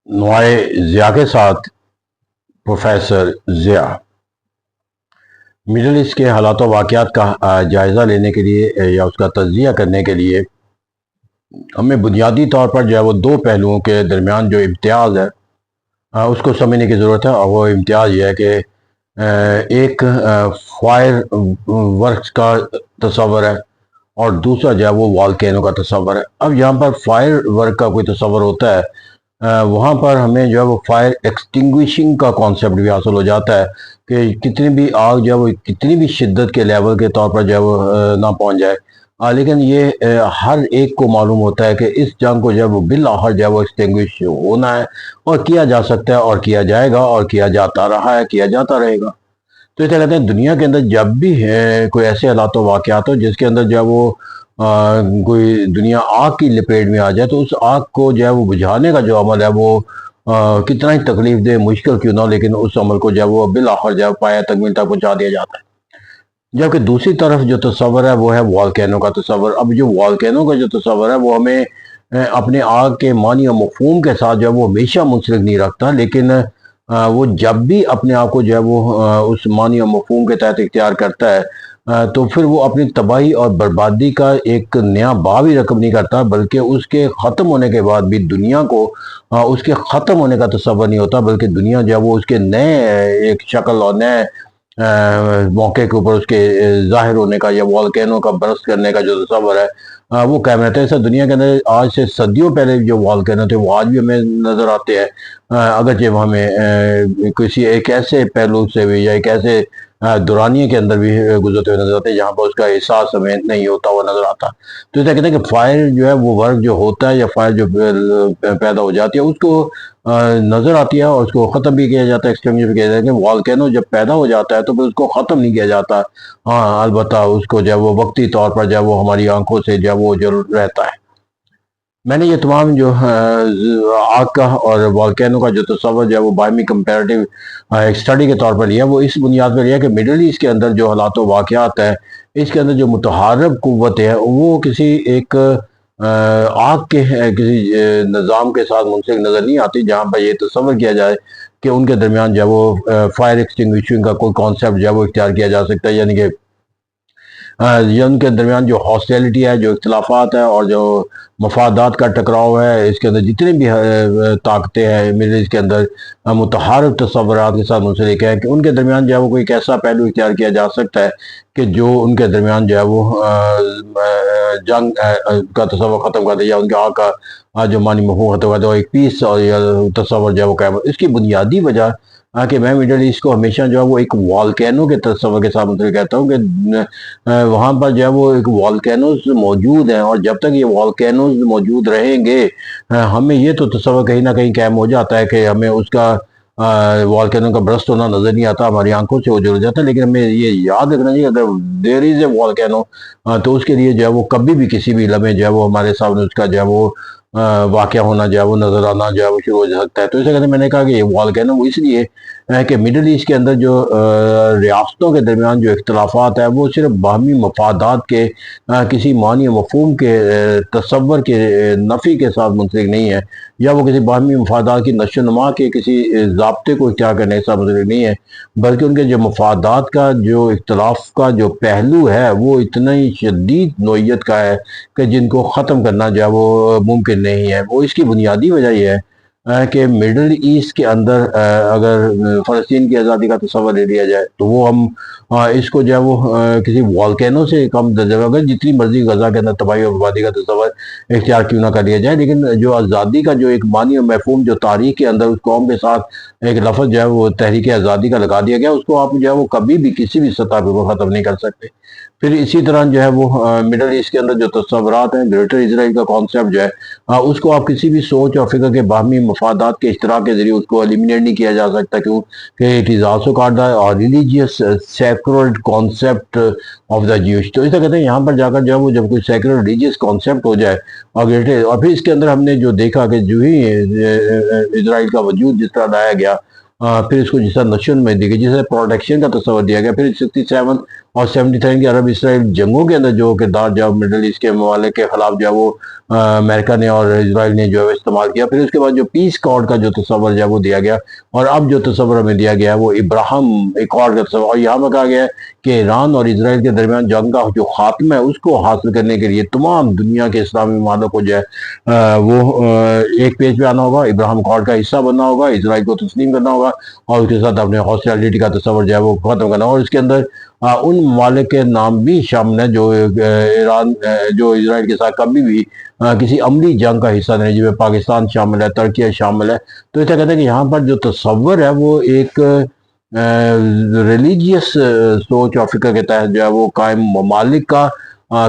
نوائے ضیاء کے ساتھ professor Zia middle asset کے حالات و واقعات کا جائزہ لینے کے لیے یا اس کا تجزیہ کرنے کے لیے ہمیں بنیادی طور پر جو ہے وہ دو پہلوؤں کے درمیان جو امتیاز ہے اس کو سمجھنے کی ضرورت ہے، اور وہ امتیاز یہ ہے کہ ایک فائر ورکس کا تصور ہے اور دوسرا جو ہے وہ والکینو کا تصور ہے۔ اب یہاں پر فائر ورک کا کوئی تصور ہوتا ہے، وہاں پر ہمیں جو ہے وہ فائر ایکسٹنگویشنگ کا کانسیپٹ بھی حاصل ہو جاتا ہے کہ کتنی بھی آگ جو ہے وہ کتنی بھی شدت کے لیول کے طور پر جو ہے وہ نہ پہنچ جائے، لیکن یہ ہر ایک کو معلوم ہوتا ہے کہ اس جنگ کو جو ہے وہ بالآخر جو ہے وہ ایکسٹنگوش ہونا ہے، اور کیا جا سکتا ہے اور کیا جائے گا اور کیا جاتا رہا ہے، کیا جاتا رہے گا۔ تو اسے کہتے ہیں دنیا کے اندر جب بھی کوئی ایسے حالات و واقعات ہو جس کے اندر جو ہے وہ کوئی دنیا آگ کی لپیٹ میں آ جائے، تو اس آگ کو جو ہے وہ بجھانے کا جو عمل ہے وہ کتنا ہی تکلیف دہ مشکل کیوں نہ ہو، لیکن اس عمل کو جو ہے وہ بالآخر جو ہے پایہ تکمیل تک پہنچا دیا جاتا ہے۔ جبکہ دوسری طرف جو تصور ہے وہ ہے والکینو کا تصور۔ اب جو والکینو کا جو تصور ہے وہ ہمیں اپنے آگ کے معنی و مفہوم کے ساتھ جو ہے وہ ہمیشہ منسلک نہیں رکھتا، لیکن وہ جب بھی اپنے آپ کو جو ہے وہ اس معنی و مفہوم کے تحت اختیار کرتا ہے تو پھر وہ اپنی تباہی اور بربادی کا ایک نیا باب ہی رقم نہیں کرتا، بلکہ اس کے ختم ہونے کے بعد بھی دنیا کو اس کے ختم ہونے کا تصور نہیں ہوتا، بلکہ دنیا جو ہے وہ اس کے نئے ایک شکل اور نئے موقع کے اوپر اس کے ظاہر ہونے کا یا والکینو کا برسٹ کرنے کا جو تصور ہے وہ قائم رہتا ہے۔ ایسا دنیا کے اندر آج سے صدیوں پہلے جو والکینو تھے وہ آج بھی ہمیں نظر آتے ہیں، اگرچہ وہ ہمیں کسی ایک ایسے پہلو سے بھی یا ایک ایسے دورانیے کے اندر بھی گزرتے ہوئے نظر آتے ہیں جہاں پر اس کا احساس ہمیں نہیں ہوتا ہوا نظر آتا۔ تو اسے کہتے ہیں کہ فائر جو ہے وہ ورک جو ہوتا ہے یا فائر جو پیدا ہو جاتی ہے اس کو نظر آتی ہے اور اس کو ختم بھی کیا جاتا ہے، ایکسٹنگوش بھی کیا جاتا ہے، کہ والکینو جب پیدا ہو جاتا ہے تو پھر اس کو ختم نہیں کیا جاتا، ہاں البتہ اس کو جو ہے وہ وقتی طور پر جو ہے وہ ہماری آنکھوں سے جو ہے وہ ضرور رہتا ہے۔ میں نے یہ تمام جو آگ کا اور والکینو کا جو تصور جو ہے وہ باہمی کمپیریٹیو اسٹڈی کے طور پر لیا، وہ اس بنیاد پر لیا کہ مڈل ایسٹ کے اندر جو حالات و واقعات ہیں اس کے اندر جو متحرک قوت ہے وہ کسی ایک آگ کے کسی نظام کے ساتھ منسلک نظر نہیں آتی جہاں پر یہ تصور کیا جائے کہ ان کے درمیان جو ہے وہ فائر ایکسٹنگوشنگ کا کوئی کانسیپٹ جو ہے وہ اختیار کیا جا سکتا ہے، یعنی کہ یہ ان کے درمیان جو ہاسٹیلٹی ہے، جو اختلافات ہے اور جو مفادات کا ٹکراؤ ہے، اس کے اندر جتنی بھی طاقتیں ہیں مڈل ایسٹ کے اندر متحرک تصورات کے ساتھ منسلک ہے کہ ان کے درمیان جو ہے وہ کوئی ایسا پہلو اختیار کیا جا سکتا ہے کہ جو ان کے درمیان جو ہے وہ جنگ کا تصور ختم کر دے یا ان کے آگ کا جو معنی مفہوم ختم کر دے اور ایک پیس اور تصور جو ہے وہ قائم۔ اس کی بنیادی وجہ کہ میں مڈل ایسٹ کو ہمیشہ جو ہے وہ ایک والکینو کے تصور کے ساتھ منسلک کہتا ہوں کہ وہاں پر جو ہے وہ ایک والکینوز موجود ہیں، اور جب تک یہ والکینوز موجود رہیں گے ہمیں یہ تو تصور کہیں نہ کہیں قائم ہو جاتا ہے کہ ہمیں اس کا والکینو کا برسٹ ہونا نظر نہیں آتا، ہماری آنکھوں سے وہ جڑ جاتا ہے، لیکن ہمیں یہ یاد رکھنا چاہیے اگر دیر از اے والکینو تو اس کے لیے جو ہے وہ کبھی بھی کسی بھی لمحے جو ہے وہ ہمارے سامنے اس کا جو ہے وہ واقعہ ہونا جو ہے وہ نظر آنا جو ہے وہ شروع ہو سکتا ہے۔ تو اسے کہتے ہیں میں نے کہا کہ یہ والکینو وہ اس لیے کہ مڈل ایسٹ کے اندر جو ریاستوں کے درمیان جو اختلافات ہیں وہ صرف باہمی مفادات کے کسی معنی مفہوم کے تصور کے نفی کے ساتھ منسلک نہیں ہے، یا وہ کسی باہمی مفادات کی نشو و نما کے کسی ضابطے کو اختیار کرنے کے ساتھ منسلک نہیں ہے، بلکہ ان کے جو مفادات کا جو اختلاف کا جو پہلو ہے وہ اتنا ہی شدید نوعیت کا ہے کہ جن کو ختم کرنا جو ہے وہ ممکن نہیں ہے۔ وہ اس کی بنیادی وجہ یہ ہے کہ مڈل ایسٹ کے اندر اگر فلسطین کی آزادی کا تصور لے لیا جائے تو وہ ہم اس کو جو ہے وہ کسی والکینو سے کم درجہ میں، اگر جتنی مرضی غزہ کے اندر تباہی اور بربادی کا تصور اختیار کیوں نہ کر لیا جائے، لیکن جو آزادی کا جو ایک معنی اور مفہوم جو تاریخ کے اندر اس قوم کے ساتھ ایک لفظ جو ہے وہ تحریک آزادی کا لگا دیا گیا، اس کو آپ جو ہے وہ کبھی بھی کسی بھی سطح پہ وہ ختم نہیں کر سکتے۔ پھر اسی طرح جو ہے وہ مڈل ایسٹ کے اندر جو تصورات ہیں، گریٹر اسرائیل کا کانسیپٹ جو ہے اس کو آپ کسی بھی سوچ اور فکر کے باہمی مفادات کے اشتراک کے ذریعے اس کو ایلیمینیٹ نہیں کیا جا سکتا، کیوں کہ it is also called religious sacred concept of the Jewish. تو اسے کہتے ہیں یہاں پر جا کر جو ہے وہ جب کوئی سیکرڈ ریلیجیس کانسیپٹ ہو جائے اور پھر اس کے اندر ہم نے جو دیکھا کہ جو ہی اسرائیل کا وجود جس طرح لایا گیا، پھر اس کو جس طرح نشو میں دی گئی، جس طرح پروٹیکشن کا تصور دیا گیا، پھر 67 اور 73 کی عرب اسرائیل جنگوں کے اندر جو کردار جو مڈل ایسٹ کے ممالک کے خلاف جو وہ امریکہ نے اور اسرائیل نے جو ہے استعمال کیا، پھر اس کے بعد جو پیس کارڈ کا جو تصور جو ہے وہ دیا گیا، اور اب جو تصور ہمیں دیا گیا ہے وہ ابراہم ایکارڈ کا تصور، اور یہاں پر کہا گیا ہے کہ ایران اور اسرائیل کے درمیان جنگ کا جو خاتمہ ہے اس کو حاصل کرنے کے لیے تمام دنیا کے اسلامی ممالک کو جو ہے وہ ایک پیج پہ آنا ہوگا، ابراہم ایکارڈ کا حصہ بننا ہوگا، اسرائیل کو تسلیم کرنا ہوگا، اور اس کے ساتھ اپنے ہاسٹیلٹی کا تصور جو ہے وہ ختم کرنا، اور اس کے اندر ان ممالک کے نام بھی شامل ہیں جو ایران جو اسرائیل کے ساتھ کبھی بھی کسی عملی جنگ کا حصہ نہیں، جس میں پاکستان شامل ہے، ترکیہ شامل ہے۔ تو اس طرح کہتے ہیں کہ یہاں پر جو تصور ہے وہ ایک ریلیجیس سوچ اور فکر کے تحت جو ہے وہ قائم ممالک کا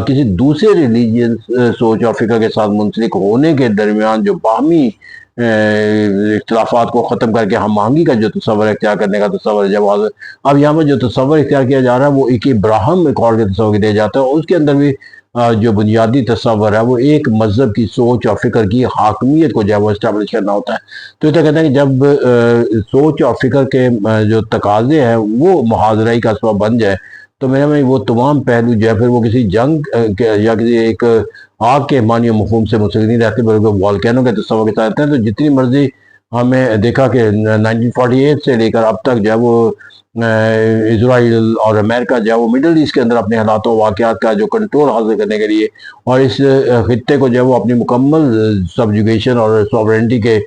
کسی دوسرے ریلیجیس سوچ اور فکر کے ساتھ منسلک ہونے کے درمیان جو باہمی اختلافات کو ختم کر کے ہم آہنگی کا جو تصور اختیار کرنے کا تصور ہے، جب اب یہاں پر جو تصور اختیار کیا جا رہا ہے وہ ایک ابراہم ایکارڈ کے تصور دیا جاتا ہے، اور اس کے اندر بھی جو بنیادی تصور ہے وہ ایک مذہب کی سوچ اور فکر کی حاکمیت کو جو ہے وہ اسٹیبلش کرنا ہوتا ہے۔ تو اس طرح کہتے ہیں کہ جب سوچ اور فکر کے جو تقاضے ہیں وہ محاذرائی کا سبب بن جائے، تو میرے میں وہ تمام پہلو جو ہے پھر وہ کسی جنگ یا کسی ایک آگ کے معنی و مفہوم سے منسلک نہیں رہتے، بلکہ والکینو کے تصور کے ساتھ ہیں۔ تو جتنی مرضی ہمیں دیکھا کہ 1948 سے لے کر اب تک جو ہے وہ اسرائیل اور امریکہ جو ہے وہ مڈل ایسٹ کے اندر اپنے حالات و واقعات کا جو کنٹرول حاصل کرنے کے لیے اور اس خطے کو جو ہے وہ اپنی مکمل سبجوگیشن اور سوورنٹی کے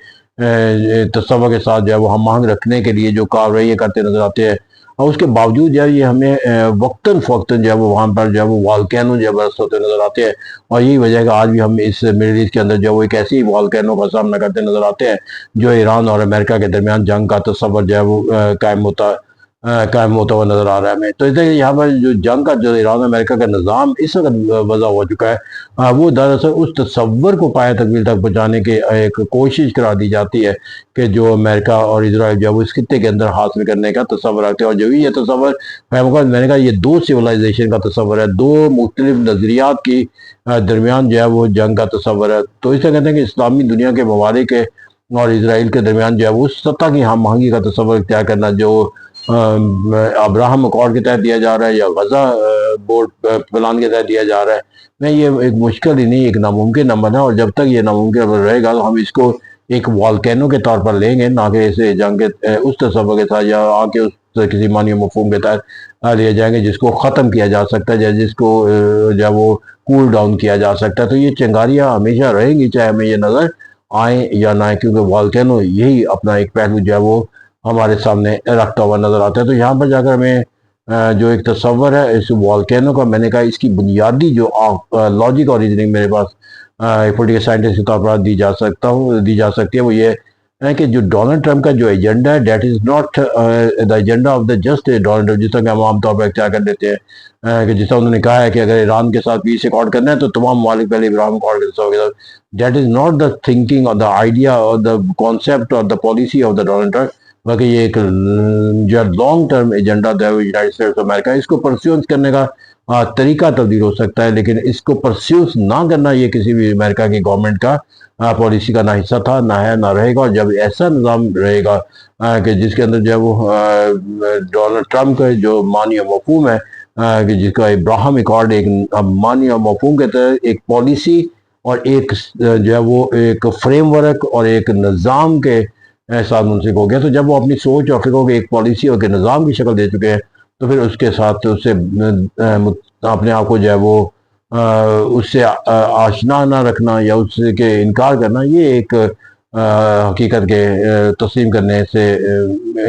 تصور کے ساتھ جو ہے وہ ہم آہنگ رکھنے کے لیے جو کارروائیاں کرتے نظر آتے ہیں، اور اس کے باوجود جو ہے یہ ہمیں وقتاً فوقتاً جو ہے وہ وہاں پر جو ہے وہ والکینو جو ہے برس ہوتے نظر آتے ہیں، اور یہی وجہ ہے کہ آج بھی ہم اس مڈل ایسٹ کے اندر جو ہے وہ ایک ایسی والکینو کا سامنا کرتے نظر آتے ہیں جو ایران اور امریکہ کے درمیان جنگ کا تصور جو ہے وہ قائم ہوتا ہوا نظر آ رہا ہے ہمیں۔ تو اس طرح یہاں پر جو جنگ کا جو ایران اور امریکہ کا نظام اس وقت وضع ہو چکا ہے، وہ دراصل اس تصور کو پایہ تکمیل تک پہنچانے کی ایک کوشش قرار دی جاتی ہے کہ جو امریکہ اور اسرائیل جو ہے وہ اس خطے کے اندر حاصل کرنے کا تصور رکھتے ہیں، اور جو بھی یہ تصور میں نے کہا یہ دو سویلائزیشن کا تصور ہے، دو مختلف نظریات کی درمیان جو ہے وہ جنگ کا تصور ہے۔ تو اس طرح کہتے ہیں کہ اسلامی دنیا کے ممالک اور اسرائیل کے درمیان جو ہے وہ اس سطح کی ہم آہنگی کا تصور اختیار کرنا جو ابراہم ایکارڈ کے تحت دیا جا رہا ہے یا غزہ بورڈ پلان کے تحت دیا جا رہا ہے، میں یہ ایک مشکل ہی نہیں، ایک ناممکن عمل ہے، اور جب تک یہ ناممکن رہے گا تو ہم اس کو ایک والکینو کے طور پر لیں گے، نہ کہ اسے جنگ کے اس تصور کے ساتھ یا آ کے اس کسی معنی و مفہوم کے تحت لیے جائیں گے جس کو ختم کیا جا سکتا ہے یا جس کو جو ہے وہ کول ڈاؤن کیا جا سکتا ہے۔ تو یہ چنگاریاں ہمیشہ رہیں گی چاہے ہمیں یہ نظر آئیں یا نہ آئیں، کیونکہ والکینو یہی اپنا ایک پہلو جو ہے وہ ہمارے سامنے رکھتا ہوا نظر آتا ہے۔ تو یہاں پر جا کر ہمیں جو ایک تصور ہے اس والکینو کا، میں نے کہا اس کی بنیادی جو لاجک اور ریزننگ میرے پاس ایک پولیٹیکل سائنٹسٹ کے طور پر دی جا سکتی ہے، وہ یہ ہے کہ جو ڈونلڈ ٹرمپ کا جو ایجنڈا ہے that is not the agenda of the just Donald Trump, جس طرح کہ ہم عام طور پر اختیار کر دیتے ہیں کہ جس طرح انہوں نے کہا ہے کہ اگر ایران کے ساتھ پیس ایکارڈ کرنا ہے تو تمام ممالک پہلے ابراہم ایکارڈ کے تصور کے ساتھ، that is not the thinking اور دا آئیڈیا اور دا کانسیپٹ اور the policy of the Donald Trump, باقی یہ ایک جو لانگ ٹرم ایجنڈا ہے یونائٹڈ اسٹیٹس آف امریکہ، اس کو پرسیوز کرنے کا طریقہ تبدیل ہو سکتا ہے، لیکن اس کو پرسیوز نہ کرنا یہ کسی بھی امریکہ کی گورنمنٹ کا پالیسی کا نہ حصہ تھا، نہ ہے، نہ رہے گا۔ اور جب ایسا نظام رہے گا کہ جس کے اندر جو ہے وہ ڈونلڈ ٹرمپ کا جو معنی و مفہوم ہے کہ جس کا ابراہم ایکارڈ ایک معنی و مفہوم کے تحت ایک پالیسی اور ایک جو ہے وہ ایک فریم ورک اور ایک نظام کے ساتھ منسلک ہو گیا، تو جب وہ اپنی سوچ اور فکروں کے ایک پالیسی اور ایک نظام کی شکل دے چکے ہیں تو پھر اس کے ساتھ اس سے اپنے آپ کو جو ہے وہ اس سے آشنا نہ رکھنا یا اس کے انکار کرنا، یہ ایک حقیقت کے تسلیم کرنے سے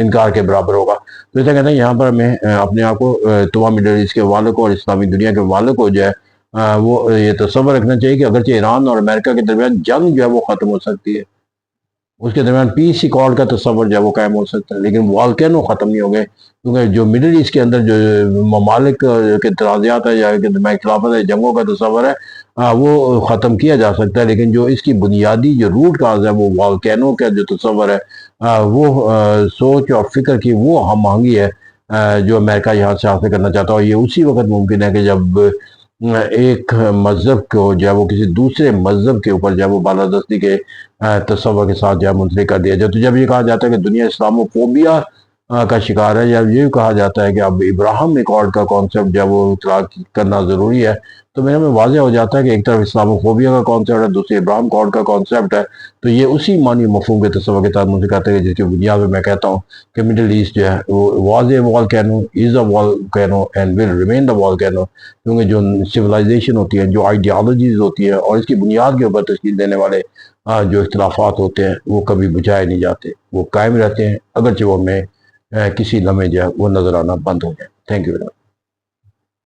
انکار کے برابر ہوگا۔ تو ایسا کہتے ہیں یہاں پر ہمیں اپنے آپ کو تمام مڈل ایسٹ کے ممالک کو اور اسلامی دنیا کے ممالک کو جو ہے وہ یہ تصور رکھنا چاہیے کہ اگرچہ ایران اور امریکہ کے درمیان جنگ جو ہے وہ ختم ہو سکتی ہے، اس کے درمیان پیس ایکارڈ کا تصور جو ہے وہ قائم ہو سکتا ہے، لیکن والکینو ختم نہیں ہو گئے، کیونکہ جو مڈل ایسٹ کے اندر جو ممالک کے تنازعات ہے یا اختلافات ہے، جنگوں کا تصور ہے وہ ختم کیا جا سکتا ہے، لیکن جو اس کی بنیادی جو روٹ کاز ہے وہ والکینو کا جو تصور ہے وہ سوچ اور فکر کی وہ ہم آہنگی ہے جو امریکہ یہاں سے حاصل کرنا چاہتا ہے، اور یہ اسی وقت ممکن ہے کہ جب ایک مذہب کو جو ہے وہ کسی دوسرے مذہب کے اوپر جو ہے وہ بالادستی کے تصور کے ساتھ جو ہے منسلک کر دیا جائے۔ تو جب یہ کہا جاتا ہے کہ دنیا اسلاموفوبیا کا شکار ہے، یا یہ کہا جاتا ہے کہ اب ابراہم ایکارڈ کا کانسیپٹ جب وہ اطلاق کرنا ضروری ہے، تو میرے میں واضح ہو جاتا ہے کہ ایک طرف اسلاموفوبیا کا کانسیپٹ ہے، دوسری ابراہم ایکارڈ کا کانسیپٹ ہے، تو یہ اسی معنی مفہوم کے تصور کے تحت مجھے کہتے ہیں، جس کی بنیاد میں کہتا ہوں کہ مڈل ایسٹ جو ہے وہ was a volcano, is a volcano and will remain the volcano, کیونکہ جو سویلائزیشن ہوتی ہے، جو آئیڈیالوجیز ہوتی ہیں اور اس کی بنیاد کے اوپر تشکیل دینے والے جو اختلافات ہوتے ہیں، وہ کبھی بجھائے نہیں جاتے، وہ قائم رہتے ہیں، اگرچہ وہ ہمیں کسی لمحے جو ہے وہ نظر آنا بند ہو جائے۔ Thank you.